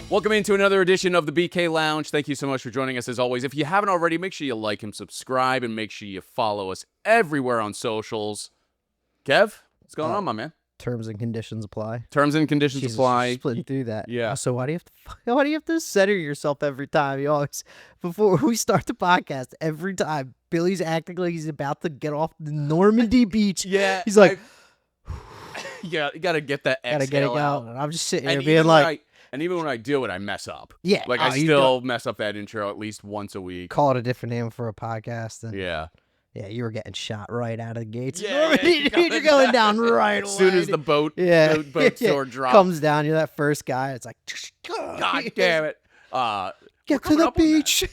Welcome into another edition of the BK Lounge. Thank you so much for joining us as always. If you haven't already, make sure you like and subscribe, and make sure you follow us everywhere on socials. Kev, what's going on, my man? Terms and conditions apply. Terms and conditions apply. Splitting through that. Yeah. So why do you have to center yourself every time? You always, before we start the podcast, every time Billy's acting like he's about to get off the Normandy beach. Yeah. He's like, yeah, you gotta get that exhale gotta get it out. out. And I'm just sitting here And being like, and even when I do it, I mess up. yeah, Like I still mess up that intro at least once a week. call it a different name for a podcast. And Yeah. yeah, you were getting shot right out of the gates. Yeah, You're going down right away. As soon as the boat door drops. comes down, you're that first guy. It's like, God damn it. Get to the beach.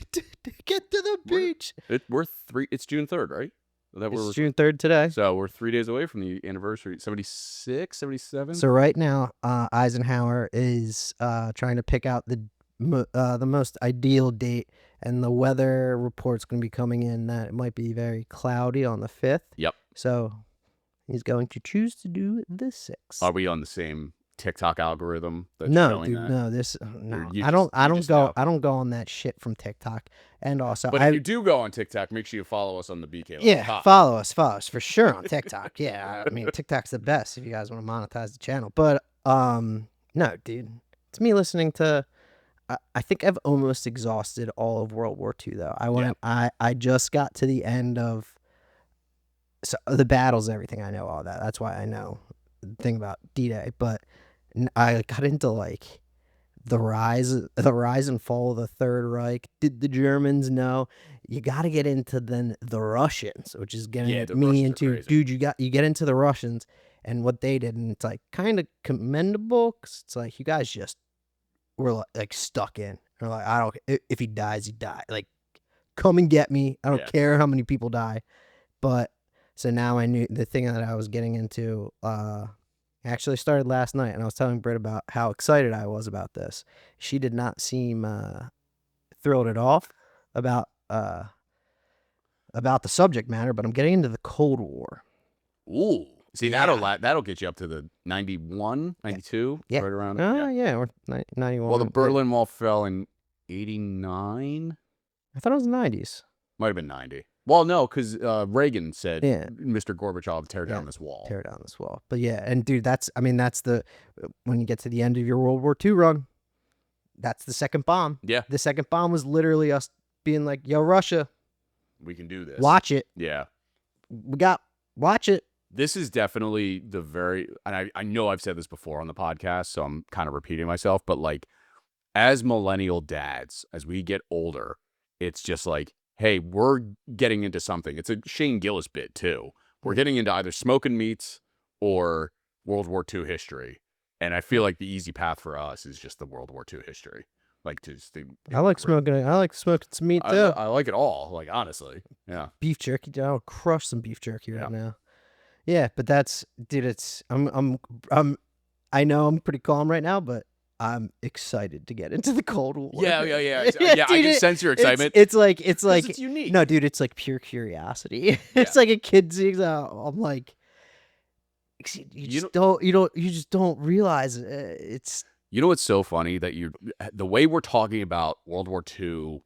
Get to the beach. It's June 3rd, right? It's June 3rd today. So we're 3 days away from the anniversary. 76, 77? So right now, Eisenhower is trying to pick out the most ideal date, and the weather report's going to be coming in that it might be very cloudy on the 5th. Yep. So he's going to choose to do the 6th. Are we on the same TikTok algorithm? That's No, showing dude, that? no. You I don't just know. I don't go on that shit from TikTok. And also, But if you do go on TikTok, make sure you follow us on the BK. yeah, follow us for sure on TikTok. Yeah, I mean TikTok's the best if you guys want to monetize the channel. But no, dude, it's me listening to. I think I've almost exhausted all of World War II though. I just got to the end of the battles, everything. I know all that. That's why I know the thing about D-Day. But I got into like the rise and fall of the Third Reich. Did the Germans know? You got to get into then the Russians, which is getting me into, dude. You get into the Russians and what they did, and it's like kind of commendable because it's like you guys just were like stuck in. Or like, I don't. If he dies, he dies. Like, come and get me. I don't care how many people die. But so now I knew the thing that I was getting into. Actually started last night, and I was telling Britt about how excited I was about this. She did not seem thrilled at all about the subject matter, but I'm getting into the Cold War. Ooh. See, that'll get you up to the 91, 92, yeah. right around there. Yeah, or 91. Well, the Berlin Wall fell in 89. I thought it was the 90s. Might have been 90. Well, no, because Reagan said, Mr. Gorbachev, tear down this wall. Tear down this wall. But yeah, and dude, when you get to the end of your World War II run, that's the second bomb. Yeah. The second bomb was literally us being like, yo, Russia. We can do this. Watch it. Yeah. Watch it. This is definitely and I know I've said this before on the podcast, so I'm kind of repeating myself, but like, as millennial dads, as we get older, it's just like, hey, we're getting into something. It's a Shane Gillis bit, too. We're getting into either smoking meats or World War II history. And I feel like the easy path for us is just the World War II history. Like, I like smoking some meat, too. I like it all, like, honestly. Yeah. Beef jerky. I would crush some beef jerky right now. Yeah, but that's, dude, I know I'm pretty calm right now, but I'm excited to get into the Cold War. Yeah. Yeah, Dude, I can sense your excitement. It's like it's unique. No, dude, it's like pure curiosity. It's like a kid seeing. I'm like, you just don't realize it's. You know what's so funny that the way we're talking about World War II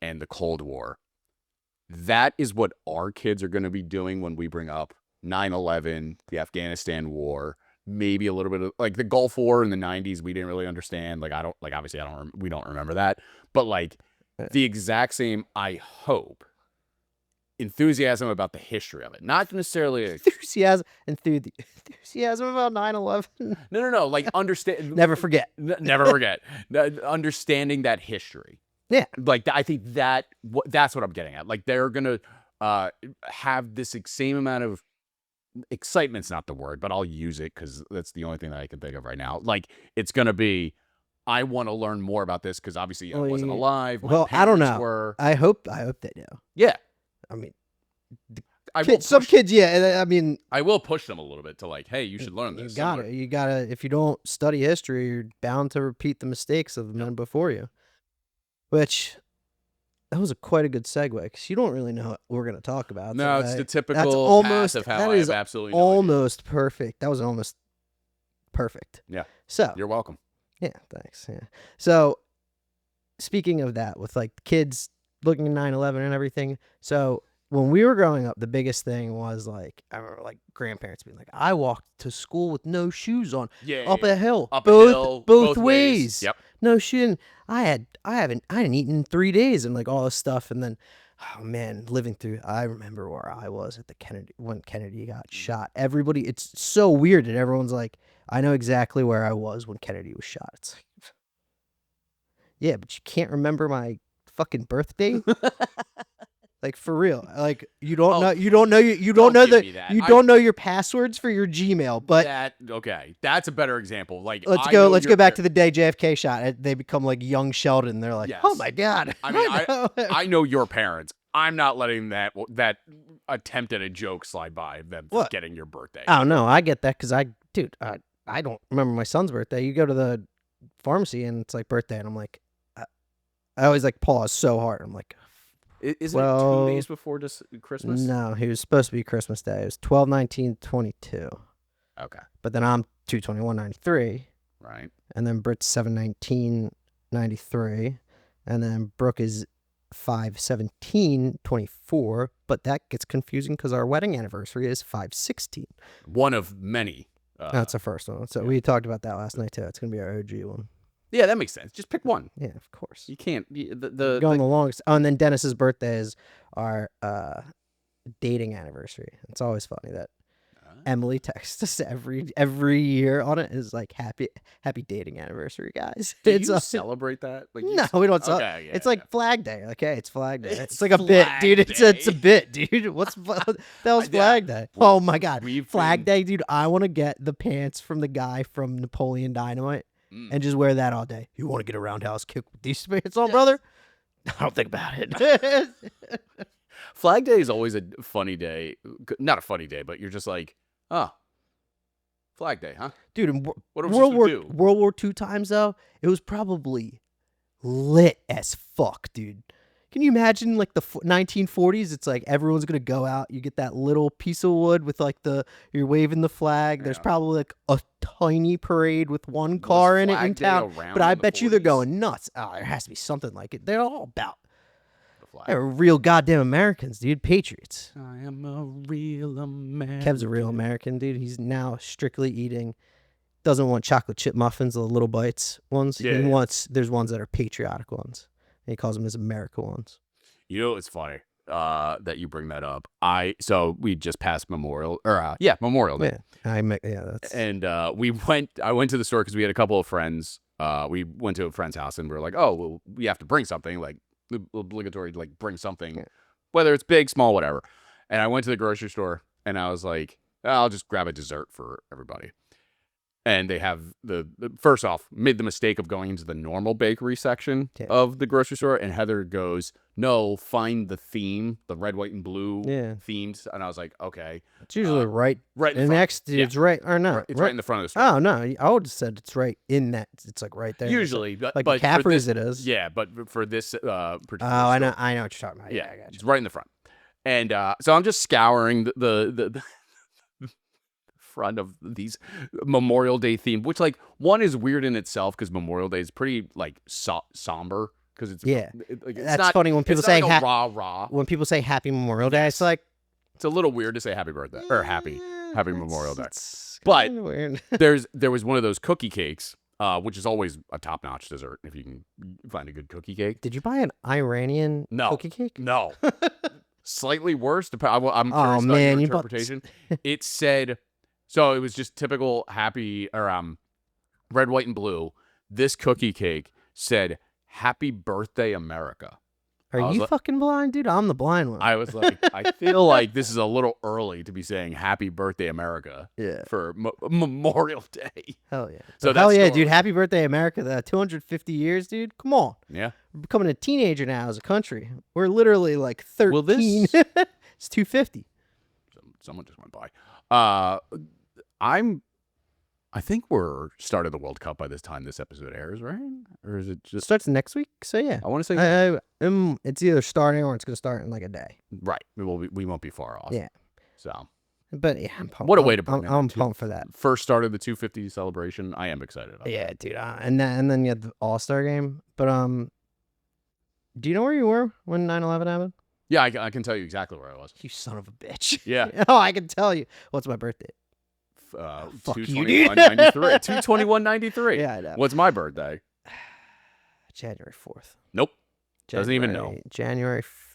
and the Cold War, that is what our kids are going to be doing when we bring up 9/11, the Afghanistan war. Maybe a little bit of like the Gulf War in the 90s, we didn't really understand. Like, we don't remember that. But like the exact same, I hope, enthusiasm about the history of it. Not necessarily enthusiasm about 9/11. No. Like understand. Never forget. Never forget. Understanding that history. Yeah. Like I think that's what I'm getting at. Like they're going to have this same amount of excitement's not the word, but I'll use it because that's the only thing that I can think of right now. Like, it's going to be, I want to learn more about this because obviously I wasn't alive. Well, I don't know. I hope they do. Yeah. I mean, some kids, yeah. I mean, I will push them a little bit to like, hey, you should learn this. You gotta, if you don't study history, you're bound to repeat the mistakes of the men before you. Which, that was quite a good segue because you don't really know what we're going to talk about. No, it's the typical path of how I have absolutely no idea. Almost perfect. That was almost perfect. Yeah. So you're welcome. Yeah, thanks. Yeah. So speaking of that, with like kids looking at 9/11 and everything. So when we were growing up, the biggest thing was like I remember like grandparents being like, "I walked to school with no shoes on, Yeah, up a hill, up a both hill, both ways. ways, Yep. no shoe." I hadn't eaten in 3 days and like all this stuff, and then. Oh man, living through. I remember where I was at the Kennedy when Kennedy got shot. Everybody, it's so weird that everyone's like, I know exactly where I was when Kennedy was shot. It's like, yeah, but you can't remember my fucking birthday? Like for real. Like you don't know you don't know you don't don't know give the me that. you don't know your passwords for your Gmail. But Okay, that's a better example. Like let's I go know your back to the day JFK shot. They become like young Sheldon. They're like, "Oh Yes. my god." I mean, know. I know your parents. I'm not letting that attempt at a joke slide by them What? forgetting your birthday. Oh no, I get that cuz dude, I don't remember my son's birthday. You go to the pharmacy and it's like birthday and I'm like I always like pause so hard. I'm like Isn't it 2 days before Christmas? No, he was supposed to be Christmas Day. It was 12/19/22. Okay. But then I'm 2/21/93. Right. And then Britt's 7/19/93. And then Brooke is 5/17/24. But that gets confusing because our wedding anniversary is 5/16. One of many. That's the first one. So we talked about that last night too. It's gonna be our OG one. Yeah, that makes sense. Just pick one. Yeah, of course. You can't. Going the longest. Oh, and then Dennis's birthday is our dating anniversary. It's always funny that Emily texts us every year on it is like happy dating anniversary, guys. Do you celebrate that? Like no, we don't. Okay, it's like Flag Day. Okay, it's Flag Day. It's like a Flag bit, dude. It's a Day. bit, dude. What's that was Flag Day? Oh my god, Flag Day, dude. I want to get the pants from the guy from Napoleon Dynamite and just wear that all day. You want to get a roundhouse kick with these pants on, brother? I don't think about it. Flag Day is always a funny day. Not a funny day, but you're just like, oh, Flag Day, huh? Dude, in what are we supposed to do? World War II times, though, it was probably lit as fuck, dude. Can you imagine, like, the 1940s? It's like everyone's going to go out. You get that little piece of wood with, like, you're waving the flag. Yeah. There's probably, like, a tiny parade with one car in it in town. But I bet you they're going nuts. Oh, there has to be something like it. They're all about they're real goddamn Americans, dude. Patriots. I am a real American. Kev's a real American, dude. He's now strictly eating. Doesn't want chocolate chip muffins, the little bites ones. Yeah. He wants. There's ones that are patriotic ones. And he calls them his America ones. You know, it's funny that you bring that up. So we just passed Memorial Day. Yeah, that's. And I went to the store because we had a couple of friends. We went to a friend's house and we were like, oh, well, we have to bring something like. Obligatory to like bring something, whether it's big, small, whatever. And I went to the grocery store and I was like, I'll just grab a dessert for everybody. And they have first off, made the mistake of going into the normal bakery section of the grocery store. And Heather goes, no, find the theme, the red, white, and blue themes. And I was like, okay. It's usually right in next. It's right or not. It's right in the front of the store. Oh, no. I would have said it's right in that. It's like right there. Usually. Like Caffrey's it is. Yeah, but for this particular store, I know what you're talking about. Yeah, I got you. It's right in the front. And so I'm just scouring the front of these Memorial Day theme, which like one is weird in itself because Memorial Day is pretty like somber because it's that's funny when people say like rah. When people say Happy Memorial Day, it's like it's a little weird to say Happy Birthday or Happy Memorial Day. But weird. there was one of those cookie cakes, which is always a top notch dessert if you can find a good cookie cake. Did you buy an Iranian cookie cake? No. Slightly worse. I'm curious about your interpretation. It said. So it was just typical happy or red, white, and blue. This cookie cake said "Happy Birthday, America." Are you fucking blind, dude? I'm the blind one. I was like, I feel like this is a little early to be saying "Happy Birthday, America." For Memorial Day. Hell yeah! So hell yeah, dude! Happy Birthday, America! The 250 years, dude. Come on. Yeah. We're becoming a teenager now as a country. We're literally like 13. Well, this it's 250. Someone just went by. I think we're start of the World Cup by this time this episode airs, right? Or is it just starts next week? So yeah, I want to say it's either starting or it's going to start in like a day. Right. We won't be far off. Yeah. So But yeah, I'm pumped. What a way to bring I'm pumped for that. First start of the 250 celebration. I am excited about Yeah, dude. And then you had the All-Star game. But do you know where you were when 9/11 happened? Yeah, I can tell you exactly where I was. You son of a bitch. Yeah. Oh, I can tell you. What's my birthday? Fuck you, dude. 2/21/93. 2/21/93. Yeah, I know. What's my birthday? January 4th. Nope. Doesn't even know.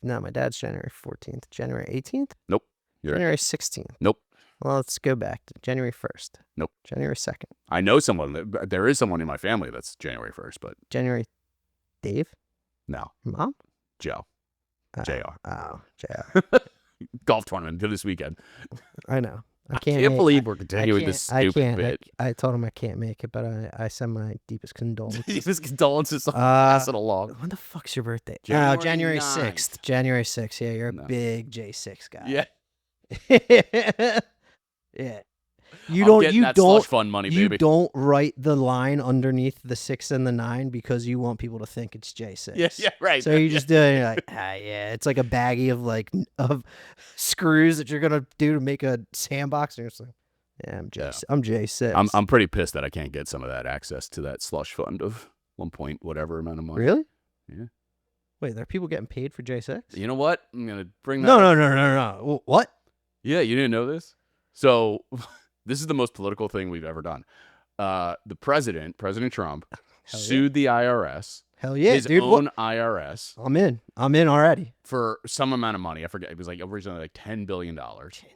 No, my dad's January 14th. January 18th? Nope. January 16th. Nope. Well, let's go back to January 1st. Nope. January 2nd. I know someone. There is someone in my family that's January 1st, but January Dave? no. Mom? Joe. JR. Oh, JR. Golf tournament this weekend. I know. I can't believe we're continuing this stupid bit. I told him I can't make it, but I send my deepest condolences. Deepest condolences. Pass it along. When the fuck's your birthday? January 6th. January 6th. Yeah, you're a No. big J6 guy. Yeah. Yeah. I'm getting that slush fund money, you baby. don't write the line underneath the 6 and the 9 because you want people to think it's J6. Yeah, right. So you just do it, and you're like, yeah, it's like a baggie of screws that you're gonna do to make a sandbox, and you're just like, yeah, I'm J6. I'm pretty pissed that I can't get some of that access to that slush fund of 1 point whatever amount of money. Really? Yeah. Wait, there are people getting paid for J6? You know what? I'm gonna bring that. No. What? Yeah, you didn't know this? So this is the most political thing we've ever done. The President Trump, sued the IRS. Hell yeah, his dude. own IRS. I'm in already. For some amount of money. I forget. It was like originally like $10 billion.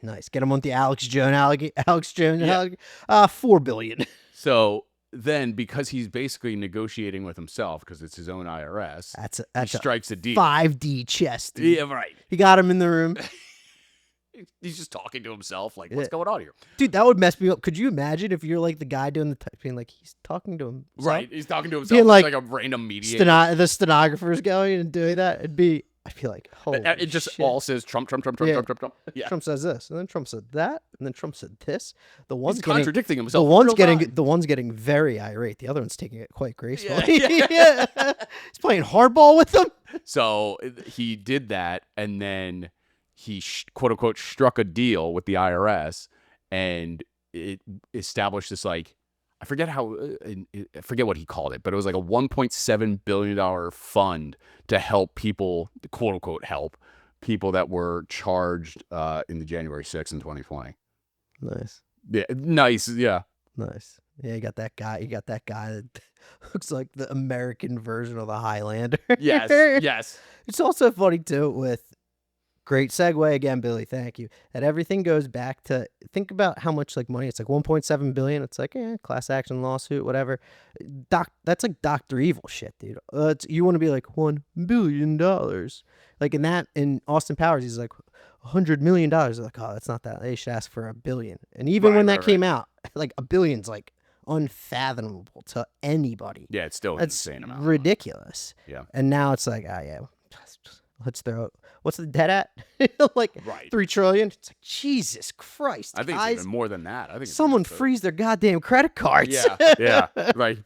Nice. Get him on the Alex Jones. Yeah. $4 billion. So then, because he's basically negotiating with himself because it's his own IRS, That's he strikes a deal. 5D chess, dude. Yeah, right. He got him in the room. He's just talking to himself, like, what's going on here? Dude, that would mess me up. Could you imagine if you're like the guy doing the typing, like he's talking to himself? Right, he's talking to himself. Being Like a random mediator. The stenographer's going and doing that. I'd be like, holy It just shit. all says Trump. Yeah. Trump. Yeah. Trump says this, and then Trump said that, and then Trump said this. He's contradicting himself. The one's getting very irate. The other one's taking it quite gracefully. Yeah. He's playing hardball with them. So he did that, and then he quote unquote struck a deal with the IRS, and it established this like I forget what he called it, but it was like a $1.7 billion fund to help people, quote unquote, help people that were charged in the January 6th in 2020. Nice. Yeah, nice. Yeah. Nice. Yeah, you got that guy. That looks like the American version of the Highlander. Yes. Yes. It's also funny too with great segue again, Billy. Thank you. That everything goes back to think about how much like money. It's like 1.7 billion. It's like class action lawsuit, whatever. That's like Dr. Evil shit, dude. You want to be like $1 billion, like in Austin Powers, he's like $100 million. They're like, oh, that's not that. They should ask for $1 billion. And even when that came out, like $1 billion's like unfathomable to anybody. Yeah, it's still an insane amount. Ridiculous. Yeah. And now it's like, let's throw it. What's the debt at? Like right. 3 trillion. It's like Jesus Christ. I think guys, it's even more than that. I think someone freeze their goddamn credit cards. Yeah, right.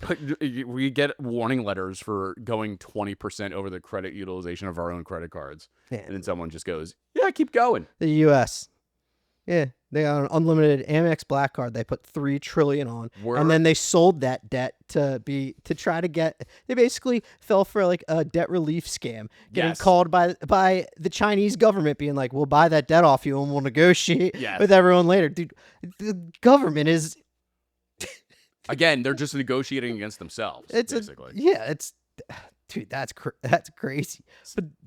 We get warning letters for going 20% over the credit utilization of our own credit cards, and then someone just goes, "Yeah, keep going." The U.S. Yeah, they got an unlimited Amex Black Card. They put $3 trillion on, and then they sold that debt to try to get. They basically fell for like a debt relief scam, getting called by the Chinese government, being like, "We'll buy that debt off you, and we'll negotiate with everyone later." Dude, the government is again. They're just negotiating against themselves. Basically, dude, that's crazy.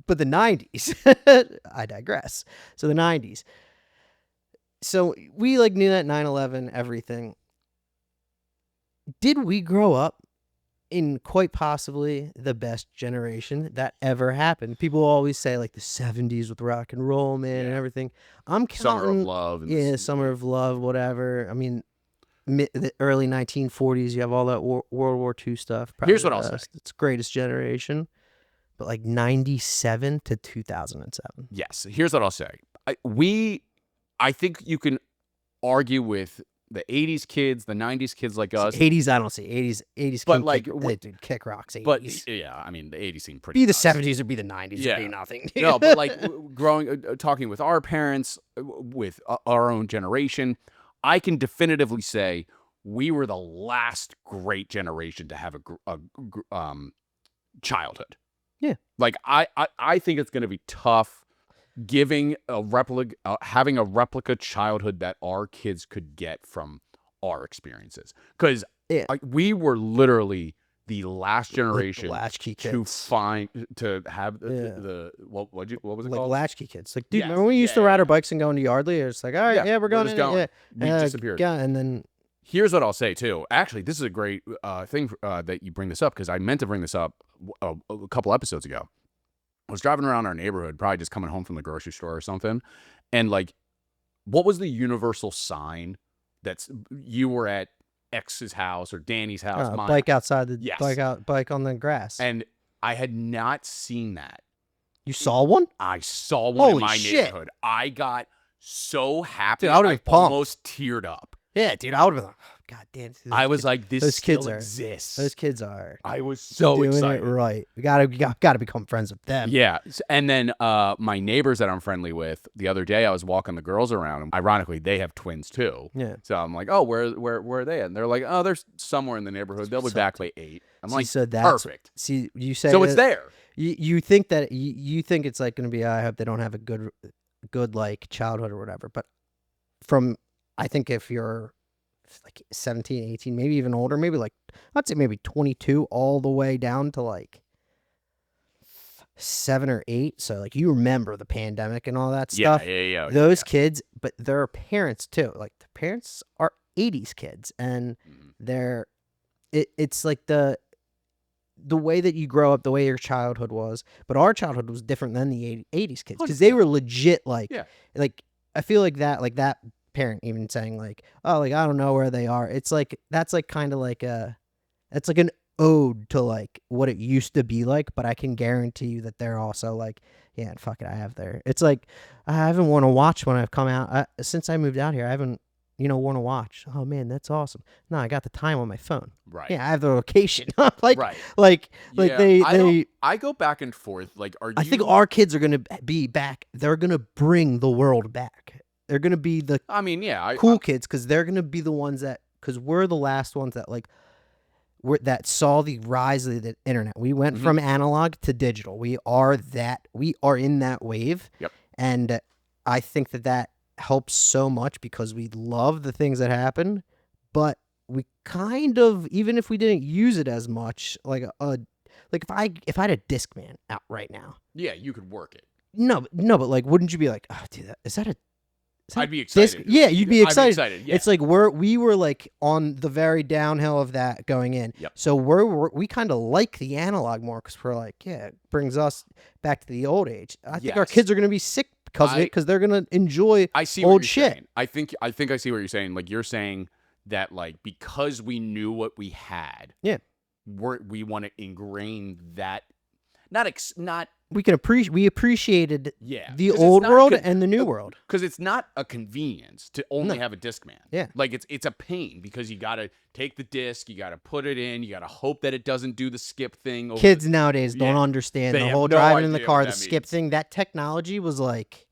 But the 90s. I digress. So the 90s. So we like knew that 9/11, everything. Did we grow up in quite possibly the best generation that ever happened? People always say like the 70s with rock and roll, man, and everything. I'm counting Summer of Love. Summer of Love, whatever. I mean, the early 1940s, you have all that World War II stuff. Here's what I'll say. It's greatest generation. But like 97 to 2007. Yes. Here's what I'll say. I think you can argue with the 80s kids, the 90s kids like us. 80s, I don't see 80s. But, can like, dude, kick rocks. 80s. But yeah, I mean the 80s seem pretty. Be the nuts. 70s or be the 90s Yeah. or be nothing. No, but like talking with our parents, with our own generation, I can definitively say we were the last great generation to have a childhood. Yeah. Like I think it's going to be tough giving having a replica childhood that our kids could get from our experiences, because Yeah. we were literally the last generation latchkey to kids. have what was it Like called? latchkey kids. Like, dude, Yes. remember when we used to ride our bikes and go into Yardley? It's like, all right, yeah, we're going just in. going. Yeah. We disappeared. Yeah, and then Here's what I'll say too. Actually, this is a great thing that you bring this up, because I meant to bring this up a couple episodes ago. I was driving around our neighborhood, probably just coming home from the grocery store or something, and like, what was the universal sign that's you were at X's house or Danny's house? Mine. bike outside the Yes. bike on the grass. And I had not seen that. You saw one? I saw one Holy in my shit. neighborhood. I got so happy. Dude, I would've been pumped. Almost teared up. Yeah, dude, I would have been like, oh, God damn. I was like, this those kids still are- exists. Those kids are I was so doing excited. it right. We gotta become friends with them. Yeah. And then my neighbors that I'm friendly with, the other day I was walking the girls around, and ironically, they have twins too. Yeah. So I'm like, oh, where are they at? And they're like, oh, they're somewhere in the neighborhood. They'll be back by 8. I'm like, so that's perfect. See, you say So it's there. You think that you think it's like gonna be, I hope they don't have a good like childhood or whatever. But I think if you're like 17, 18, maybe even older, maybe like, I'd say maybe 22 all the way down to like 7 or 8. So like, you remember the pandemic and all that stuff. Yeah. Those kids, but their parents too. Like, the parents are 80s kids, and it's like the way that you grow up, the way your childhood was. But our childhood was different than the 80s kids, because they were legit like, like, I feel like that parent even saying like, oh, like, I don't know where they are. It's like, that's like kind of like it's like an ode to like what it used to be like. But I can guarantee you that they're also like, yeah, fuck it, I have there. It's like, I haven't worn a watch when I've come out since I moved out here. I haven't worn a watch. Oh man, that's awesome. No, I got the time on my phone. Right. Yeah, I have the location. Like, right. like Yeah, I go back and forth. Like, I think our kids are gonna be back. They're gonna bring the world back. They're gonna be the cool kids, because they're gonna be the ones because we're the last ones that like that saw the rise of the internet. We went from analog to digital. We are in that wave. Yep. And I think that helps so much, because we love the things that happen, but we kind of, even if we didn't use it as much, like if I had a Discman out right now. Yeah, you could work it. No, but like, wouldn't you be like, oh, dude, is that a I'd be excited. Yeah, you'd be excited. I'd be excited. Yeah. It's like we were like on the very downhill of that going in. Yep. So we kind of like the analog more, because we're like, yeah, it brings us back to the old age. I think our kids are gonna be sick because of it, because they're gonna enjoy old shit. Saying. I think I see what you're saying. Like, you're saying that, like, because we knew what we had, we want to ingrain that. Not we appreciated Yeah, the old world and the new world. Because it's not a convenience to only have a Discman. Yeah. Like, it's a pain, because you got to take the disc, you got to put it in, you got to hope that it doesn't do the skip thing. Kids nowadays don't understand They the have whole no driving in the idea car, what the that skip means. thing. That technology was like,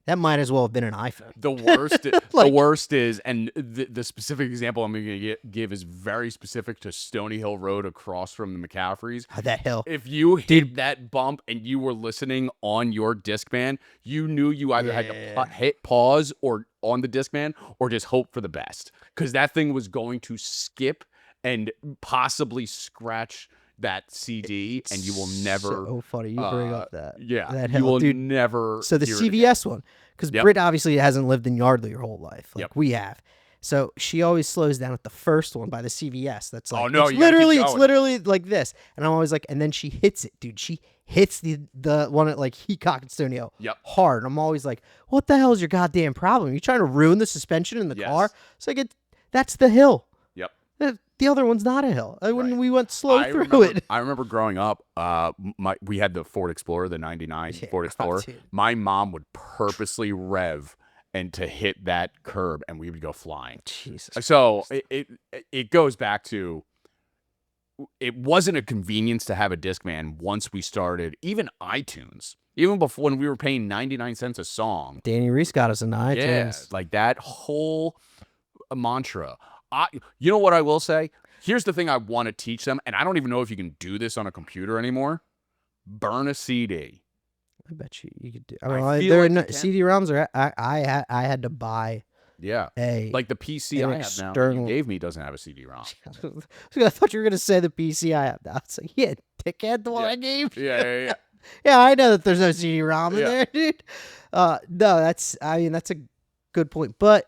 that might as well have been an iPhone. The worst, the worst is, and the specific example I'm going to give is very specific to Stony Hill Road across from the McCaffreys. That hill. If you hit that bump and you were listening on your Discman, you knew you either had to hit pause or on the Discman, or just hope for the best, because that thing was going to skip and possibly scratch that CD, and you will never. So funny you bring up that. Yeah, that you will never. So the hear it CVS one, because Britt obviously hasn't lived in Yardley her whole life, like we have. So she always slows down at the first one by the CVS. That's like, it's literally like this, and I'm always like, and then she hits it, dude. She hits the one at like Heacock and Stony Hill hard. And I'm always like, what the hell is your goddamn problem? You trying to ruin the suspension in the car? It's like that's the hill. The other one's not a hill. When we went slow through it. I remember growing up, we had the Ford Explorer, the 99 Ford Explorer. Dude. My mom would purposely rev and to hit that curb, and we would go flying. Jesus. So it goes back to, it wasn't a convenience to have a Discman once we started, even iTunes. Even before, when we were paying 99 cents a song. Danny Reese got us in iTunes. Yeah, like that whole mantra. You know what I will say? Here's the thing I want to teach them, and I don't even know if you can do this on a computer anymore. Burn a CD. I bet you could do. I I mean, feel there are like no, you can. CD-ROMs are. I had to buy Yeah. a Like the PC an I have now that external- you gave me doesn't have a CD-ROM. I thought you were gonna say the PC I have now. It's like, yeah, dickhead, the one I gave you. Yeah. Yeah, I know that there's no CD-ROM in Yeah. there, dude. No, that's a good point. But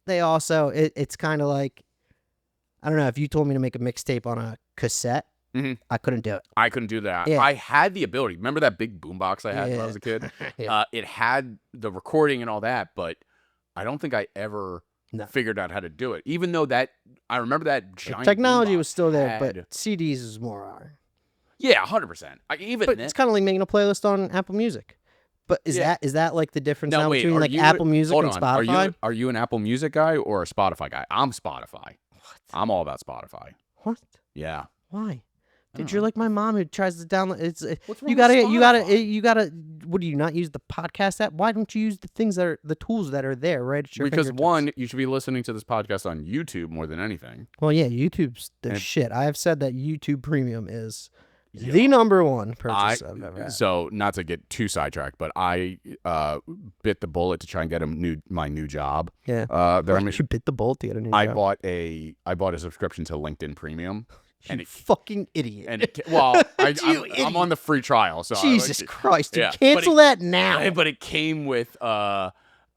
they also, it's kind of like, I don't know, if you told me to make a mixtape on a cassette, I couldn't do it. I couldn't do that. Yeah. I had the ability. Remember that big boombox I had when I was a kid? Yeah. It had the recording and all that, but I don't think I ever figured out how to do it. Even though I remember that giant Technology boombox was still there, had- but CDs is more on. yeah, 100%. But it's kind of like making a playlist on Apple Music. But is that like the difference now wait, between are like you- Apple Music hold and on. Spotify? Are you an Apple Music guy or a Spotify guy? I'm Spotify. What? I'm all about Spotify. What? Yeah. Why? I Dude, don't you're know. like my mom who tries to download. What's wrong You with gotta. Spotify? What do you not use the podcast app? Why don't you use the things that are the tools that are there right at your Because fingertips? one, you should be listening to this podcast on YouTube more than anything. Well, yeah, YouTube's the And- shit. I have said that YouTube Premium is Yeah. the number one purchase I've ever had. So not to get too sidetracked, but I bit the bullet to try and get my new job. Yeah. You bit the bullet to get a new I job. bought a subscription to LinkedIn Premium. You fucking idiot. And I'm on the free trial, so Jesus Christ, dude, yeah, cancel that now. But it came with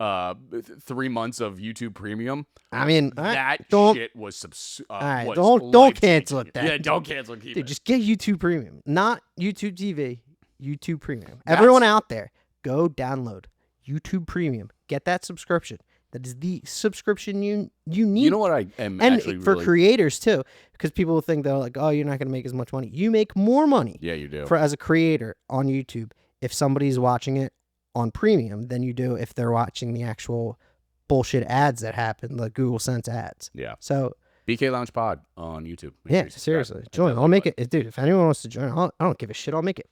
3 months of YouTube Premium. I mean, That don't- shit was all right, was don't life-changing. cancel it then. Yeah, don't cancel it. Keep Dude, it. just get YouTube Premium, not YouTube TV. YouTube Premium. That's- Everyone out there, go download YouTube Premium. Get that subscription. That is the subscription you need. You know what I am and actually for really... creators too, because people will think they're like, oh, you're not going to make as much money. You make more money Yeah, you do. as a creator on YouTube if somebody's watching it on Premium than you do if they're watching the actual bullshit ads that happen, like Google Sense ads. Yeah. So BK Lounge Pod on YouTube. Make sure yeah, you subscribe. seriously, join. I'll make it, dude. If anyone wants to join, I don't give a shit. I'll make it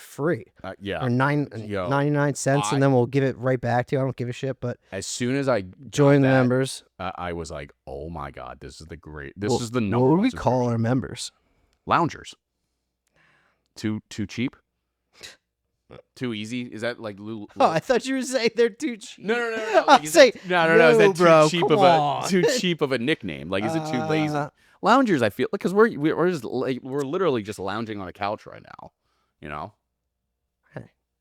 free. Yeah. Or 99 cents, and then we'll give it right back to you. I don't give a shit. But As soon as I join the that, members. I was like, oh my god, this is the What number would one we call subscription. our members? Loungers. Too cheap? Too easy? Is that like Oh, I thought you were saying they're too cheap. No. I Like, was is saying, that, no. Is that bro, too cheap come on. too cheap of a nickname? Like, is it too lazy? Loungers, I feel because we're just like we're literally just lounging on a couch right now. You know.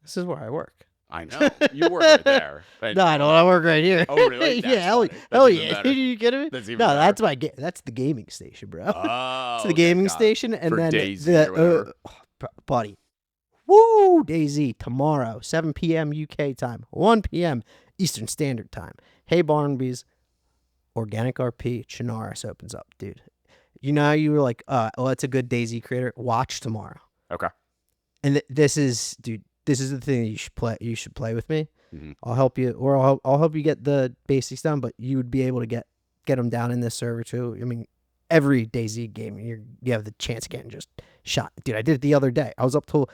This is where I work. I know you work right there. No, I don't. I work right here. Oh, really? yeah, That's hell, funny. That's hell even yeah. better. Are you kidding me? That's even No, better. that's the gaming station, bro. Oh, It's the okay, gaming got it. station, and For then Daisy or whatever. buddy. Woo, Daisy tomorrow, 7 p.m. UK time, 1 p.m. Eastern Standard Time. Hey Barnaby's, Organic RP Chinaris opens up, dude. You know how you were like, oh, it's a good Daisy creator. Watch tomorrow. Okay. And this is, dude. This is the thing that you should play. You should play with me. Mhm. I'll help you, or I'll help you get the basics done. But you would be able to get them down in this server too. I mean, every DayZ game, you have the chance of getting just shot. Dude, I did it the other day. I was up till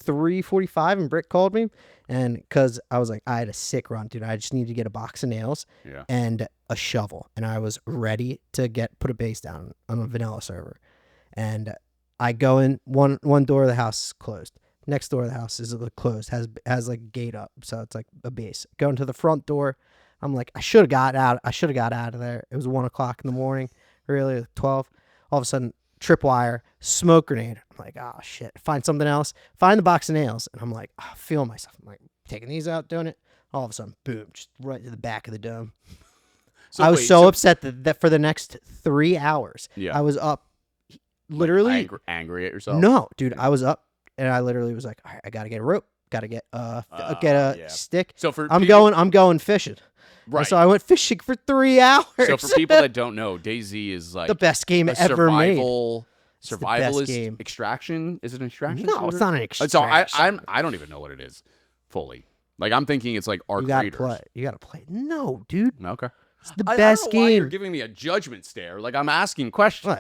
3:45, and Brick called me, and because I was like, I had a sick run, dude. I just needed to get a box of nails and a shovel, and I was ready to put a base down on a vanilla server. And I go in, one door of the house is closed. Next door of the house is closed, has like a gate up, so it's like a base. Go into the front door. I'm like, I should have got out of there. It was 1 o'clock in the morning, really, 12. All of a sudden, tripwire, smoke grenade. I'm like, oh shit. Find something else. Find the box of nails, and I'm like, oh, feeling myself. I'm like, taking these out, doing it. All of a sudden, boom, just right to the back of the dome. So I was wait, so upset that for the next 3 hours, Yeah. I was up, literally. Angry at yourself. No, dude, I was up, and I literally was like, all right, I gotta get a rope, gotta get a yeah. stick. So for I'm people, going fishing. right. And so I went fishing for 3 hours. So for people that don't know, DayZ is like the best game a ever made. survival the best survivalist game. extraction. Is it an extraction? No, shooter? it's not an So extraction. I don't even know what it is fully. Like I'm thinking it's like our You gotta creators. play. You gotta play. No, dude. Okay. It's the I best don't know why you're game. giving me a judgment stare. Like I'm asking questions.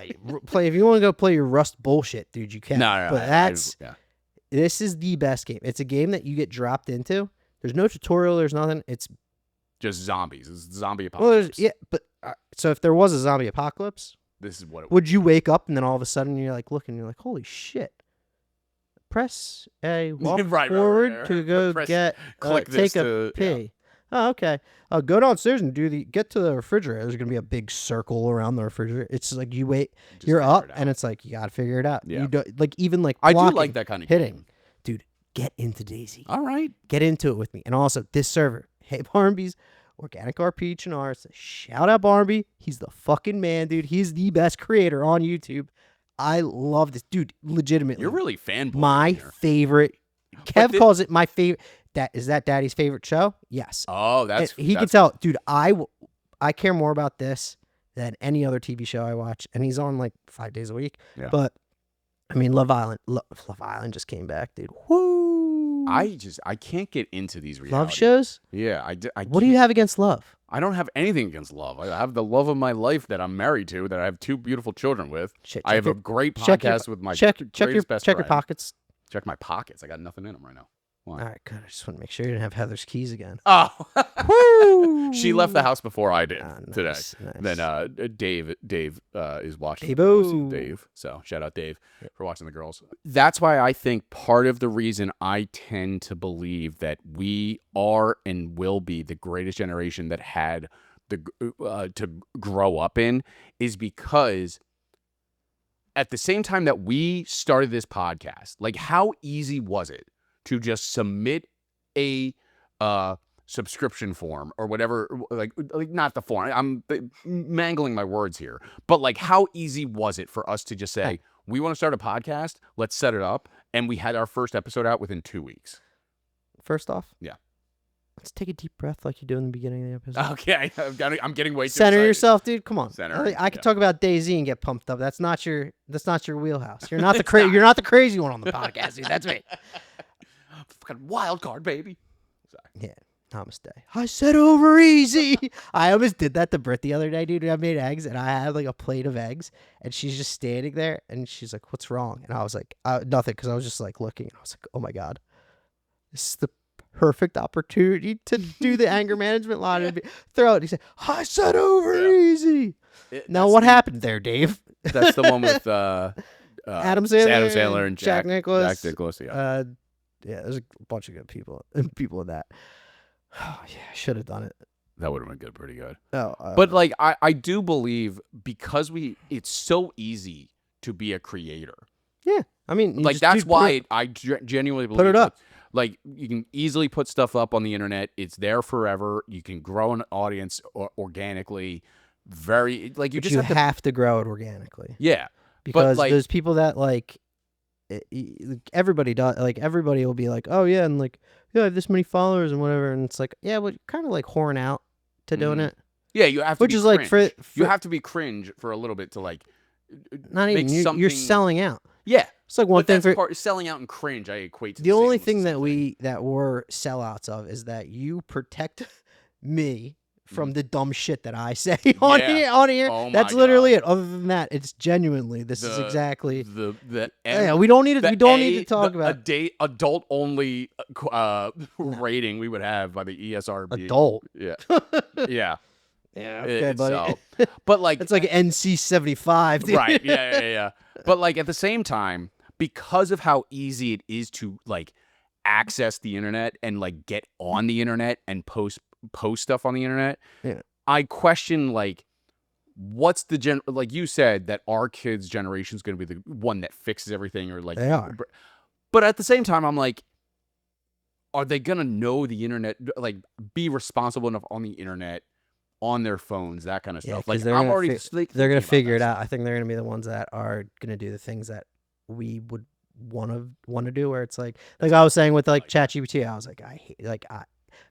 Play if you want to go play your Rust bullshit, dude. You can. No, But yeah. this is the best game. It's a game that you get dropped into. There's no tutorial. There's nothing. It's Just zombies. It's zombie well, apocalypse. but so if there was a zombie apocalypse, This is what it would you wake up and then all of a sudden you're like looking, you're like, holy shit. Press A, walk forward to go click take this a pee. yeah. Oh, okay. Go downstairs and get to the refrigerator. There's gonna be a big circle around the refrigerator. It's like you wait, Just you're figure up, it out. and it's like you gotta figure it out. Yeah. You don't like even like I do blocking, like that kind of hitting, game. dude. Get into Daisy. All right. Get into it with me. And also this server, Hey Barnby's Organic RP H&R. Shout out Barnby. He's the fucking man, dude. He's the best creator on YouTube. I love this dude. Legitimately, You're really fanboy. my favorite. Kev calls it my favorite. Is that Daddy's favorite show? Yes. Oh, that's he can tell, dude. I care more about this than any other TV show I watch, and he's on like 5 days a week. Yeah. But I mean, Love Island just came back, dude. Woo! I can't get into these reality Love shows. Yeah, What do you have against love? I don't have anything against love. I have the love of my life that I'm married to, that I have 2 beautiful children with. I have a great podcast with my greatest best check friend. your pockets. Check my pockets. I got nothing in them right now. Why? All right, good. I just want to make sure you didn't have Heather's keys again. Oh, Woo! she left the house before I did today. Nice. Then Dave is watching. Dave-o. Dave. So shout out Dave for watching the girls. That's why I think part of the reason I tend to believe that we are and will be the greatest generation that had the to grow up in is because at the same time that we started this podcast, like how easy was it to just submit a subscription form or whatever, like not the form. I'm mangling my words here, but like how easy was it for us to just say, we want to start a podcast, let's set it up, and we had our first episode out within 2 weeks. First off, yeah, let's take a deep breath like you do in the beginning of the episode. Okay, I'm getting way too Center excited. yourself, dude. Come on. I could yeah. talk about Daisy and get pumped up. That's not your wheelhouse. You're not the you're not the crazy one on the podcast, dude. That's me. Fucking wild card, baby. Sorry. Yeah. Namaste. I said over easy. I almost did that to Britt the other day, dude. I made eggs and I had like a plate of eggs and she's just standing there and she's like, what's wrong? And I was like, nothing. Cause I was just like looking. I was like, oh my God, this is the perfect opportunity to do the anger management line and throw it. He said, I said over easy. Now what happened there, Dave? That's the one with Adam Sandler and Jack Nicklaus. Jack Nicklaus, yeah. Yeah, there's a bunch of good people in that. Oh, yeah, I should have done it. That would have been good, pretty good. Oh, but like I do believe because it's so easy to be a creator. Yeah, I mean, like that's why I genuinely believe put it up. Like you can easily put stuff up on the internet. It's there forever. You can grow an audience organically. Very like you but just have to grow it organically. Yeah, because like, there's people that like everybody does. Like everybody will be like, oh yeah, and like yeah, I have this many followers and whatever, and it's like yeah, but kind of like whoring out to doing it. Yeah, you have to. Which is like for you have to be cringe for a little bit to like. Not even you're selling out. Yeah, it's like one thing for selling out and cringe. I equate to the only thing that we're sellouts of is that you protect me from the dumb shit that I say on here. Oh that's literally it. Other than that, it's genuinely this is exactly yeah. We don't need to talk about adult only rating we would have by the ESRB. Adult. Yeah. Yeah. Yeah, okay, buddy. But like it's like NC-75, right? Yeah. But like at the same time, because of how easy it is to like access the internet and like get on the internet and post stuff on the internet, I question like what's the like you said that our kids' generation is going to be the one that fixes everything or like they are. But at the same time, I'm like, are they going to know the internet? Like, be responsible enough on the internet? On their phones, that kind of stuff. Like I'm already, they're gonna figure it out. I think they're gonna be the ones that are gonna do the things that we would want to do. Where it's like I was saying with like ChatGPT, I was like, I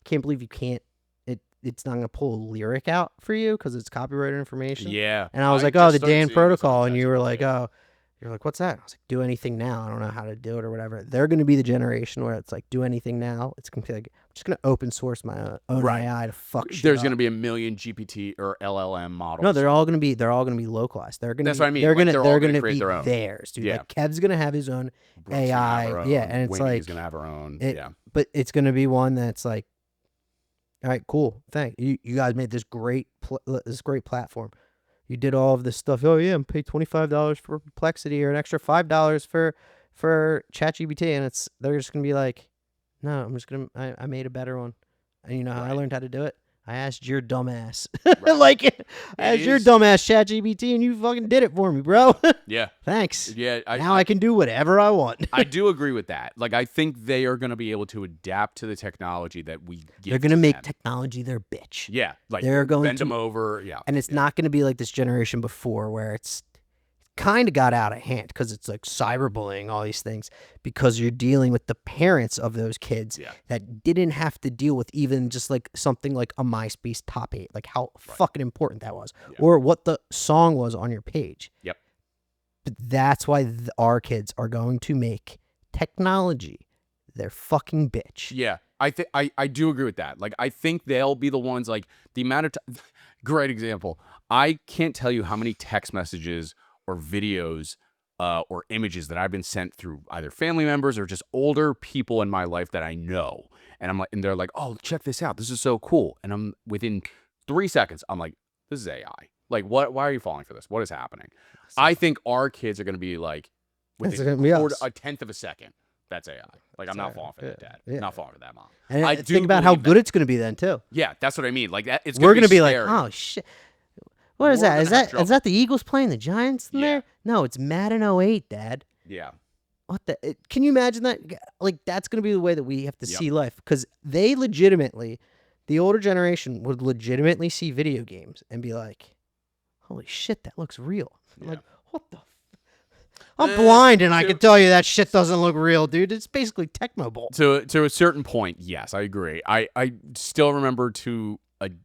can't believe you can't. It's not gonna pull a lyric out for you because it's copyrighted information. Yeah. And I was like, oh, the Dan protocol, and you were like, oh, you're like, what's that? I was like, do anything now. I don't know how to do it or whatever. They're gonna be the generation where it's like, do anything now. It's gonna be like, just gonna open source my own Right. AI to fuck shit There's up. going to be a million GPT or LLM models. No, they're all gonna be localized. They're gonna. That's be, what I mean. They're Like, gonna. they're all They're gonna gonna create be their own. theirs, dude. Yeah. Like Kev's gonna have his own Brooke's gonna have AI. her own. Yeah, and it's Winnie's like going to have her own. it, yeah. but it's gonna be one that's like, all right, cool. Thank you. You guys made this great platform. You did all of this stuff. Oh yeah, I'm paid $25 for Perplexity or an extra $5 for ChatGPT, and they're just gonna be like, no, I'm just gonna I made a better one, and you know how I learned how to do it? I asked your dumbass, like I asked your dumbass ChatGPT, and you fucking did it for me, bro. Yeah. Thanks. Yeah. Now I can do whatever I want. I do agree with that. Like, I think they are going to be able to adapt to the technology that we give. They're gonna make technology their bitch. Yeah. Like, they're going bend to them over. Yeah. and it's not gonna be like this generation before where it's kind of got out of hand because it's like cyberbullying, all these things, because you're dealing with the parents of those kids that didn't have to deal with even just like something like a MySpace top 8, like how fucking important that was, or what the song was on your page. Yep. But that's why our kids are going to make technology their fucking bitch. Yeah. I do agree with that. Like, I think they'll be the ones, like, the amount of great example. I can't tell you how many text messages or videos or images that I've been sent through either family members or just older people in my life that I know. And I'm like, and they're like, oh, check this out. This is so cool. And I'm within 3 seconds, I'm like, this is AI. Like, why are you falling for this? What is happening? I think our kids are going to be like, within a tenth of a second, that's AI. Like, I'm not falling for that, Dad. Not falling for that, Mom. And I think about how good it's going to be then too. Yeah, that's what I mean. Like, that it's we're going to be scary. like, oh shit. What is that? Is that the Eagles playing the Giants in there? No, it's Madden 08, Dad. Yeah. What the? Can you imagine that? Like, that's going to be the way that we have to see life. Because they legitimately, the older generation would legitimately see video games and be like, holy shit, that looks real. I'm like, what the? I'm blind and I can tell you that shit doesn't look real, dude. It's basically Tecmo To a certain point, yes, I agree. I still remember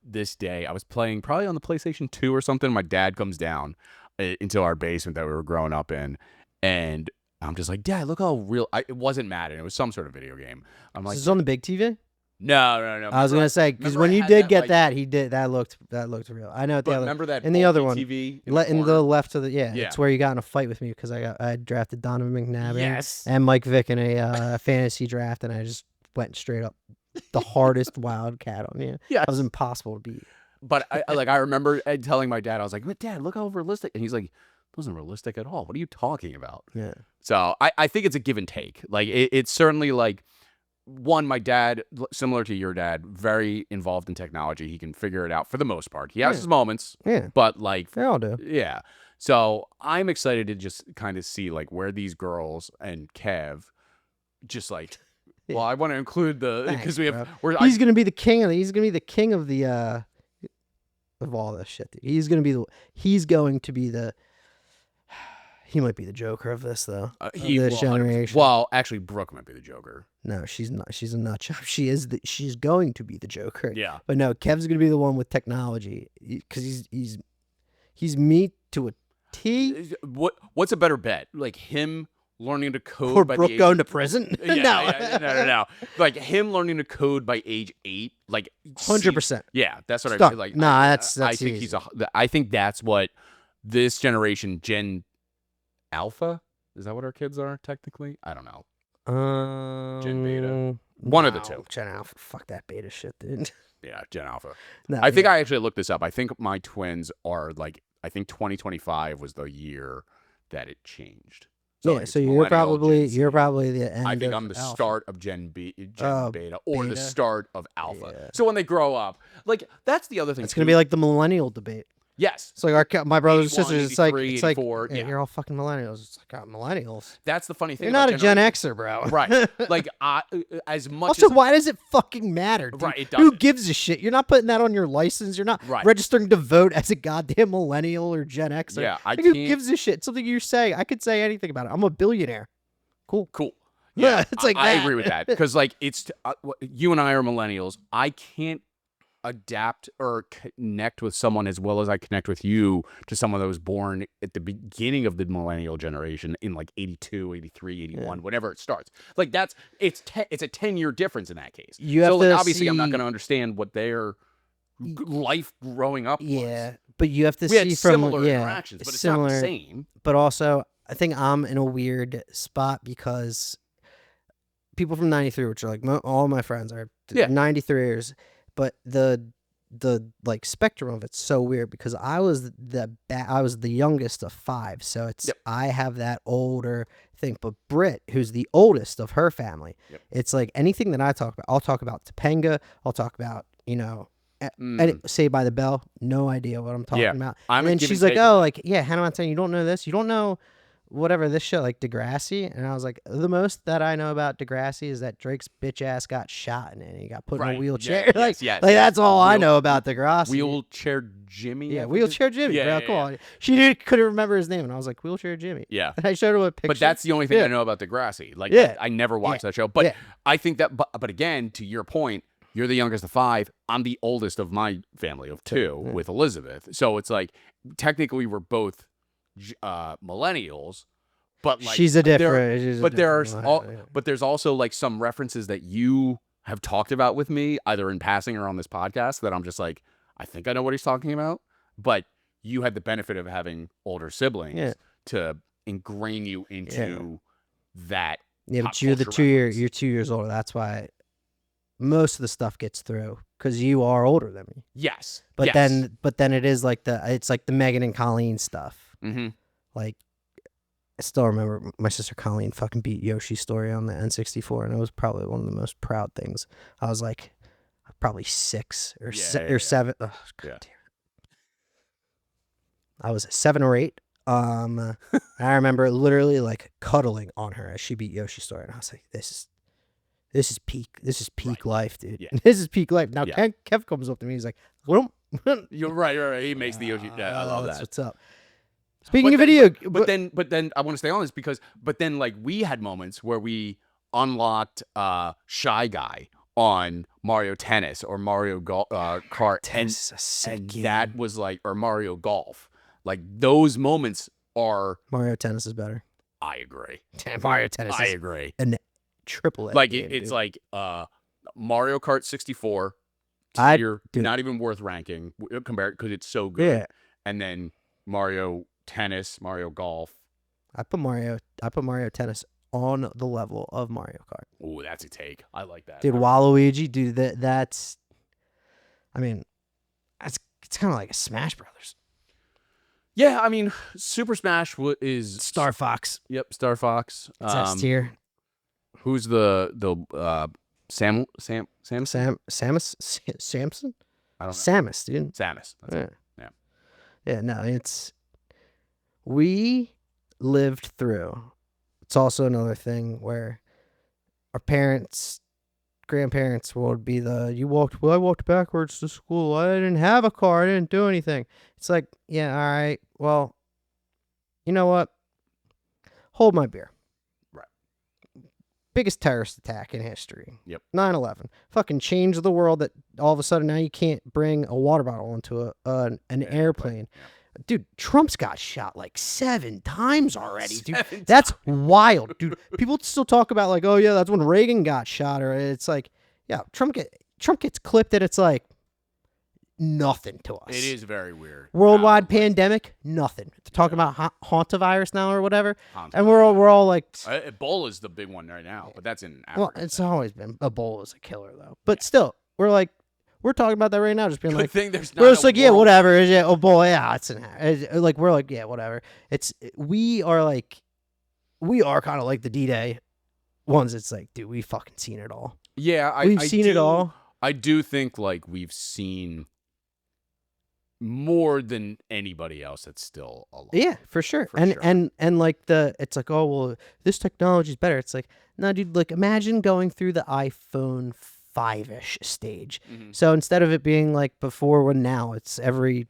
this day, I was playing probably on the PlayStation 2 or something. My dad comes down into our basement that we were growing up in, and I'm just like, Dad, look how real. It wasn't Madden. It was some sort of video game. I'm like, is this on the big TV? No. I was gonna say, because when you did get that, he did that looked real. I know at the other. Remember that in the other one, TV in the left of the it's where you got in a fight with me because I drafted Donovan McNabb and Mike Vick in a fantasy draft, and I just went straight up the hardest wildcat on you. Yeah, it was impossible to beat. But I remember telling my dad, I was like, but Dad, look how realistic, and he's like, it wasn't realistic at all. What are you talking about? Yeah. So I think it's a give and take. Like, it's certainly like, one, my dad, similar to your dad, very involved in technology. He can figure it out for the most part. He has his moments. Yeah. But like, they all do. Yeah. So I'm excited to just kind of see like where these girls and Kev just like, well, I want to include because we have, he's going to be the king of the of all this shit. Dude. He might be the Joker of this, though. This generation. Well, actually, Brooke might be the Joker. No, she's not. She's a nut job. She's going to be the Joker. Yeah. But no, Kev's going to be the one with technology because he's me to a T. What's a better bet? Like him learning to code or by Brooke going to prison? No. Like him learning to code by age 8. Like 100%. Yeah, that's what I feel like. Nah, that's I think easy. I think that's what this generation, Gen Alpha, is that what our kids are technically? I don't know. Gen Beta, one of the two. Gen Alpha, fuck that beta shit, dude. Yeah, Gen Alpha. No, I think I actually looked this up. I think my twins are like, I think 2025 was the year that it changed. So, yeah, so you're probably the end. I think I'm the Alpha. start of Gen Beta, or the start of Alpha. Yeah. So when they grow up, like that's the other thing. It's gonna be like the millennial debate. Yes. It's like my brothers and 81, sisters. It's like 84, you're all fucking millennials. It's like millennials. That's the funny thing. You're not a Gen Xer, bro. Right. Like as much. Also, why does it fucking matter? Dude? Right. It doesn't. Who gives a shit? You're not putting that on your license. You're not registering to vote as a goddamn millennial or Gen Xer. Yeah. Who gives a shit? It's something you say. I could say anything about it. I'm a billionaire. Cool. Yeah. It's like I agree with that because like it's you and I are millennials. I can't adapt or connect with someone as well as I connect with you to someone that was born at the beginning of the millennial generation in like 82, 83, 81, whenever it starts. Like it's a 10-year difference in that case. You have so like to obviously I'm not see- going to understand what their life growing up was. Yeah, but you have to We had see from similar interactions, but it's not the same. But also, I think I'm in a weird spot because people from '93, which are like all my friends, are Yeah. 93ers, but the like spectrum of it's so weird because I was the youngest of 5, so it's Yep. I have that older thing. But Britt, who's the oldest of her family, Yep. it's like anything that I talk about, I'll talk about Topanga, I'll talk about Saved by the Bell, no idea what I'm talking about. I'm And then she's like, oh, like, yeah, Hannah Montana, you don't know this, you don't know whatever this show, like Degrassi. And I was like, the most that I know about Degrassi is that Drake's bitch ass got shot and he got put in a wheelchair. Yeah, like yes. that's all I know about Degrassi. Wheelchair Jimmy. Yeah, Wheelchair Jimmy. Yeah, bro, yeah, come yeah. on. She couldn't remember his name, and I was like, Wheelchair Jimmy. Yeah. And I showed her a picture. But that's the only thing Yeah. I know about Degrassi. Like, Yeah. I never watched that show. But Yeah. I think that, but again, to your point, you're the youngest of 5. I'm the oldest of my family of 2 with Elizabeth. So it's like, technically, we're both millennials. But like, she's a different. but there's also like some references that you have talked about with me, either in passing or on this podcast, that I'm just like, I think I know what he's talking about. But you had the benefit of having older siblings to ingrain you into that. Yeah, but you're 2 years older. That's why most of the stuff gets through because you are older than me. Yes, but then it is like it's like the Megan and Colleen stuff. Mm-hmm. Like, I still remember my sister Colleen fucking beat Yoshi's Story on the N64, and it was probably one of the most proud things. I was like, probably 6 or 7. Oh, God damn it. I was 7 or 8. I remember literally like cuddling on her as she beat Yoshi's Story, and I was like, this is peak. This is peak life, dude. Yeah. This is peak life. Now Kev comes up to me, he's like, "What?" You're right. He makes the Yoshi. I love that. What's up? Speaking of video, but then I want to stay on this because like we had moments where we unlocked Shy Guy on Mario Tennis or Mario Kart, and that was like, or Mario Golf. Like, those moments are Mario Tennis is better. I agree. Mario Tennis. I agree. And triple A. Like game, it's dude. like Mario Kart 64. You're not even worth ranking compared because it's so good. Yeah. And then Mario Tennis, Mario Golf. I put Mario Tennis on the level of Mario Kart. Oh, that's a take. I like that. Dude, Waluigi, dude, that's I mean, it's kind of like a Smash Brothers. Yeah, I mean, Super Smash is Star Fox. Yep, Star Fox. It's S tier. Who's the Samson? I don't know. Samus, dude. Samus. That's it. Yeah, no, we lived through. It's also another thing where our grandparents would be I walked backwards to school. I didn't have a car. I didn't do anything. It's like, yeah, all right. Well, you know what? Hold my beer. Right. Biggest terrorist attack in history. Yep. 9/11. Fucking changed the world that all of a sudden now you can't bring a water bottle into an airplane. Yeah. Dude, Trump's got shot like 7 times already, dude. That's wild, dude. People still talk about like, oh yeah, that's when Reagan got shot, or it's like, yeah, Trump gets clipped, and it's like nothing to us. It is very weird. Worldwide pandemic, nothing. They're talking about hantavirus now or whatever, and we're all like, Ebola is the big one right now, but that's in Africa. Well, it's always been Ebola is a killer though, but still, we're like. We're talking about that right now, just being Good like, thing there's we're just like, yeah, whatever. Yeah, oh boy, yeah, like we're like, yeah, whatever. We are kind of like the D-Day ones. It's like, dude, we've fucking seen it all. Yeah, we've seen it all. I do think like we've seen more than anybody else that's still alive. Yeah, for sure. And like it's like, oh well, this technology is better. It's like, no, dude, like imagine going through the iPhone 5-ish stage. Mm-hmm. So instead of it being like before, when now it's every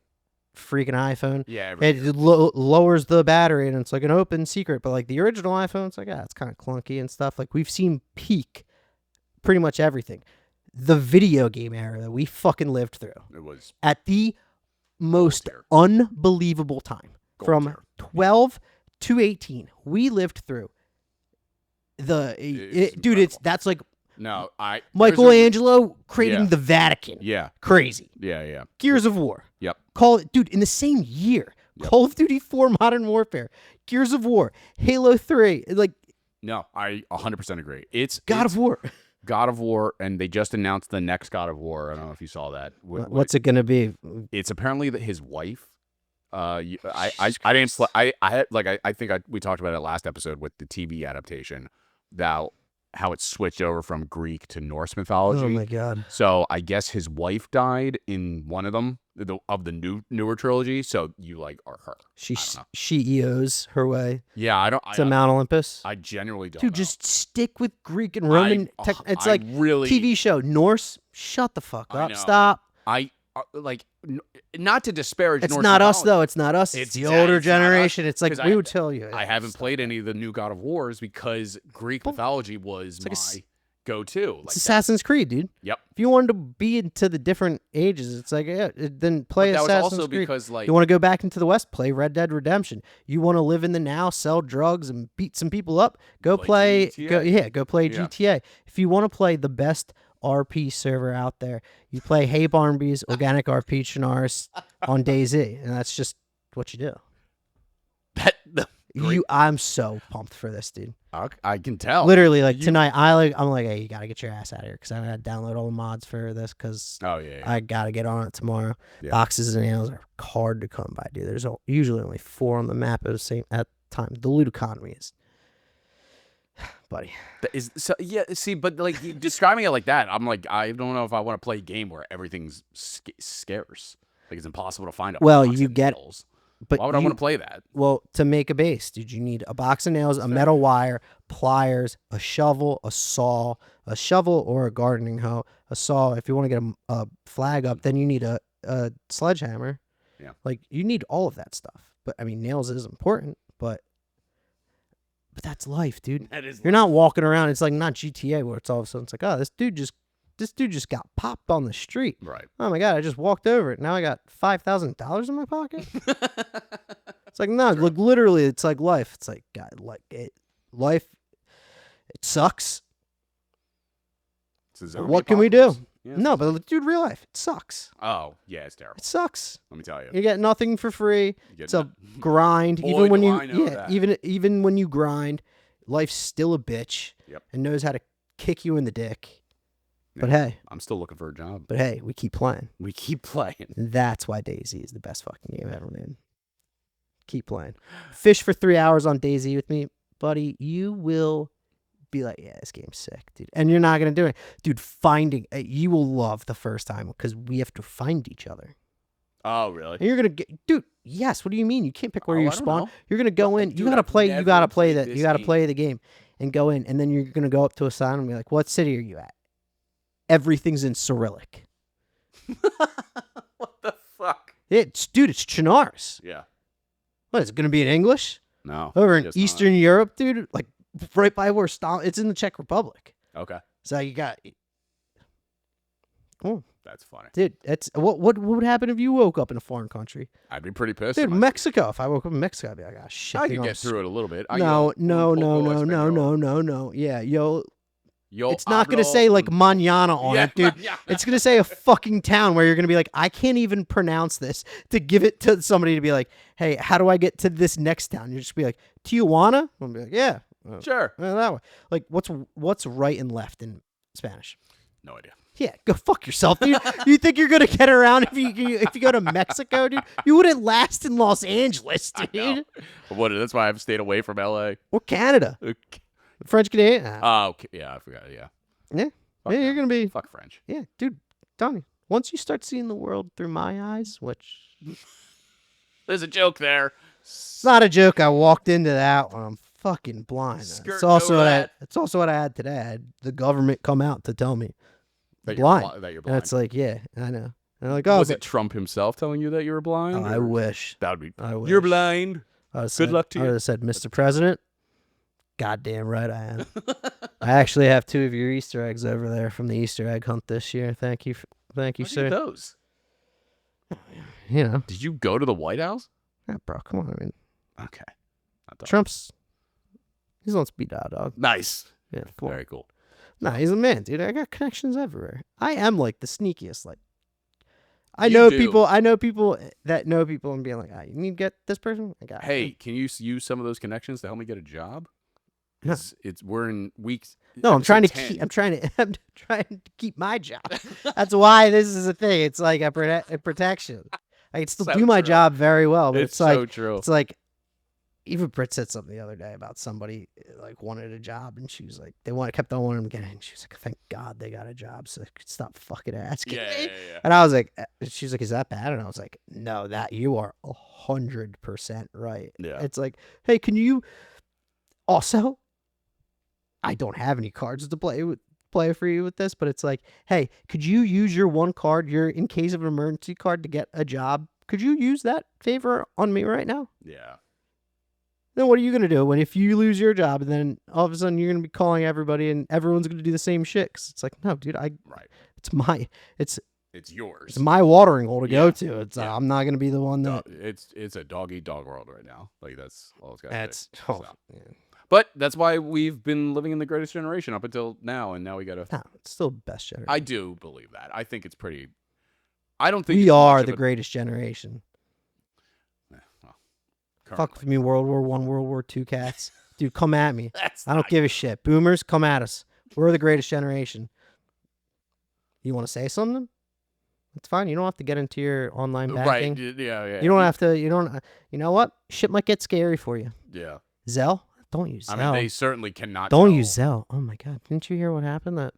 freaking iPhone. Yeah, it lowers the battery and it's like an open secret. But like the original iPhone, it's like, it's kind of clunky and stuff. Like we've seen peak pretty much everything. the video game era that we fucking lived through It was at the most tier. unbelievable time. Gold From tier. 12 to 18, we lived through that's like no, Michelangelo creating Yeah. the Vatican. Yeah, Crazy. yeah. Gears of War. Yep. In the same year. Yep. Call of Duty 4 Modern Warfare, Gears of War, Halo 3, like No, I 100% agree. It's God of War. God of War, and they just announced the next God of War. I don't know if you saw that. What's it gonna be? It's apparently that his wife. I didn't play. I had I think we talked about it last episode with the TV adaptation. How it switched over from Greek to Norse mythology. Oh my god! So I guess his wife died in one of them of the newer trilogy. So you are her. She EOs her way. Yeah, I don't. To Mount Olympus. I genuinely don't. Dude, know. just stick with Greek and Roman. It's like really TV show Norse. Shut the fuck up. know. Stop. Not to disparage. It's Norse not us mythology. though. It's not us. It's the older generation. It's like 'Cause we would tell you. I haven't played any of the new God of Wars because Greek mythology was my go-to. It's Assassin's Creed, dude. Yep. If you wanted to be into the different ages, it's like then play That was Assassin's also Creed. because You want to go back into the West, play Red Dead Redemption. You want to live in the now, sell drugs and beat some people up, go play GTA. go play GTA. If you want to play the best RP server out there, you play Hey Barnby's Organic RP Chinars on DayZ, and that's just what you do. I'm so pumped for this, dude. I can tell. Literally, tonight, I'm like, hey, you gotta get your ass out of here because I gotta download all the mods for this because I gotta get on it tomorrow. Yeah. Boxes and nails are hard to come by, dude. There's usually only 4 on the map at the time. The loot economy is, buddy. But you describing it like that, I'm like, I don't know if I want to play a game where everything's scarce. Like it's impossible to find. Well, box you of get. nails. But why would I want to play that? Well, to make a base, dude, you need a box of nails, a metal wire, pliers, a shovel, a saw, a shovel or a gardening hoe, a saw. If you want to get a flag up, then you need a sledgehammer. Yeah. Like, you need all of that stuff. But, I mean, nails is important, but that's life, dude. That is. You're not walking around. It's like not GTA where it's all of a sudden, it's like, oh, this dude just got popped on the street. Right. Oh my god, I just walked over it. Now I got $5,000 in my pocket. It's like no, look, literally, it's like life. It's like God, life. It sucks. What can we do? Yeah, no, but dude, real life, it sucks. Oh yeah, it's terrible. It sucks. Let me tell you. You get nothing for free. It's a grind. Boy, even when do you I know that. even when you grind, life's still a bitch. Yep. And knows how to kick you in the dick. Yeah, But hey, I'm still looking for a job. But hey, we keep playing. We keep playing. That's why DayZ is the best fucking game ever made. Keep playing. Fish for 3 hours on DayZ with me, buddy. You will be like, yeah, this game's sick, dude. And you're not going to do it. Dude, you will love the first time because we have to find each other. Oh, really? And you're going to get, dude, yes. What do you mean? You can't pick where you spawn. Know. You're going to go in. Dude, you got to play that. this You got to game. play the game and go in. And then you're going to go up to a sign and be like, what city are you at? Everything's in Cyrillic. What the fuck? Dude, it's Chinars. Yeah. What, is it going to be in English? No. Over in guess Eastern Europe, dude? Like, right by where Stalin... It's in the Czech Republic. not. Okay. So you got... Oh, That's funny. dude, what would happen if you woke up in a foreign country? I'd be pretty pissed. Dude, Mexico. If I woke up in Mexico, I'd be like, ah, shit. I could get through it a little bit. No. Yeah, yo, Yo it's not going to say, like, mañana on it, dude. It's going to say a fucking town where you're going to be like, I can't even pronounce this to give it to somebody to be like, hey, how do I get to this next town? You just be like, Tijuana? I'll be like, yeah. Sure. That way. Like, what's right and left in Spanish? No idea. Yeah, go fuck yourself, dude. You think you're going to get around if you go to Mexico, dude? You wouldn't last in Los Angeles, dude. That's why I've stayed away from LA. Or Canada. French Canadian. Oh, okay. Yeah, I forgot. Yeah. Yeah. Fuck You're going to be... Fuck French. Yeah, dude, Donnie, once you start seeing the world through my eyes, which... There's a joke there. It's not a joke. I walked into that one. I'm fucking blind. It's also what I had today. I had the government come out to tell me that blind. That you're And blind. it's like, yeah, I know. And they're like, oh, was it Trump himself telling you that you were blind? Oh, I wish. That would be. I wish. You're blind. Good luck to I you. would have said, Mr. President, Goddamn right I am. I actually have 2 of your Easter eggs over there from the Easter egg hunt this year. Thank you, How'd you sir. get those? You know, Did you go to the White House? yeah, bro, come on. I mean, Okay. Trump's, he's on speed dial, dog. Nice. Yeah, come on. Very cool. Nah, he's a man, dude. I got connections everywhere. I am like the sneakiest. Like, I You know do. people. I know people that know people and being like, you need to get this person. I got. Hey, can you use some of those connections to help me get a job? No. We're in weeks. No, I'm trying to 10. keep. I'm trying to keep my job. That's why this is a thing. It's like a protection. I can still So do my true. job very well, but It's it's like so true. it's like. Even Britt said something the other day about somebody like wanted a job, and she was like, kept on wanting to get in. She was like, thank God they got a job, so they could stop fucking asking me. Yeah. And I was like, she was like, is that bad? And I was like, no, that you are 100% right. Yeah. It's like, hey, can you also? I don't have any cards to play for you with this, but it's like, hey, could you use your one card, your in case of an emergency card, to get a job? Could you use that favor on me right now? Yeah. Then what are you going to do if you lose your job and then all of a sudden you're going to be calling everybody and everyone's going to do the same shit? 'Cause it's like, no, dude, Right. it's yours. It's my watering hole to go Yeah. to. It's Yeah. I'm not going to be the one that. It's a dog eat dog world right now. Like that's all it's got. That's so. But that's why we've been living in the greatest generation up until now, and now we got to. No, it's still best generation. I do believe that. I think it's pretty. I don't think we it's are much the of a- greatest generation. well, Fuck with me, World War I, World War II cats. Dude, come at me. That's I don't give a shit. Boomers, come at us. We're the greatest generation. You want to say something? It's fine. You don't have to get into your online banking. Right. Yeah. You don't have to. You don't. You know what? Shit might get scary for you. Yeah. Zelle? Don't use Zelle. I mean, they certainly cannot. Don't tell. use Zelle. Oh my God! Didn't you hear what happened?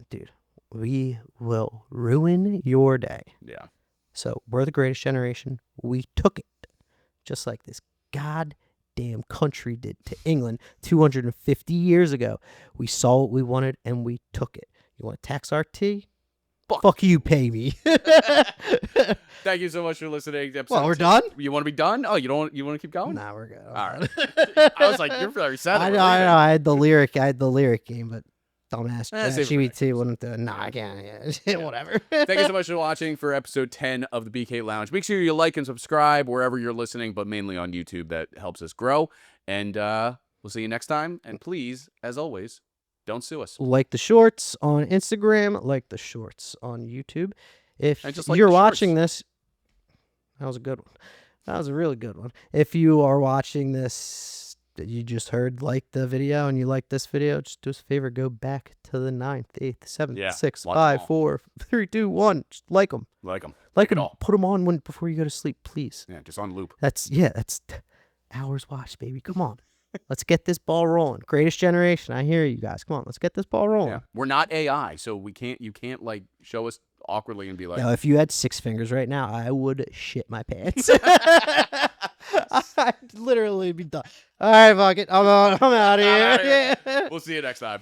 Dude, we will ruin your day. Yeah. So we're the greatest generation. We took it, just like this goddamn country did to England 250 years ago. We saw what we wanted and we took it. You want to tax RT? Fuck you, pay me. Thank you so much for listening. Well, we're done? You want to be done? Oh, you don't? You want to keep going? Nah, we're good. All right. I was like, you're very sad. I know. I had the lyric game, but dumbass save it for next CBT wouldn't do it. Nah, I can't. Yeah. Whatever. Thank you so much for watching for episode 10 of the BK Lounge. Make sure you like and subscribe wherever you're listening, but mainly on YouTube. That helps us grow. And we'll see you next time. And please, as always, don't sue us. Like the shorts on Instagram, like the shorts on YouTube. If just like you're the watching this, that was a good one. That was a really good one. If you are watching this, you just heard like the video and you like this video, just do us a favor, go back to the 9th, 8th, 7th, Yeah, 6th, watch 5, them all. 4, 3, 2, 1. Just like them. Like them. Like it them. all. Put them on before you go to sleep, please. Yeah, just on loop. That's hours watched, baby. Come on. Let's get this ball rolling. Greatest generation. I hear you guys. Come on, let's get this ball rolling. Yeah. We're not AI, so you can't like show us awkwardly and be like, Now, if you had 6 fingers right now, I would shit my pants. I'd literally be done. All right, fuck it. I'm out of here. We'll see you next time.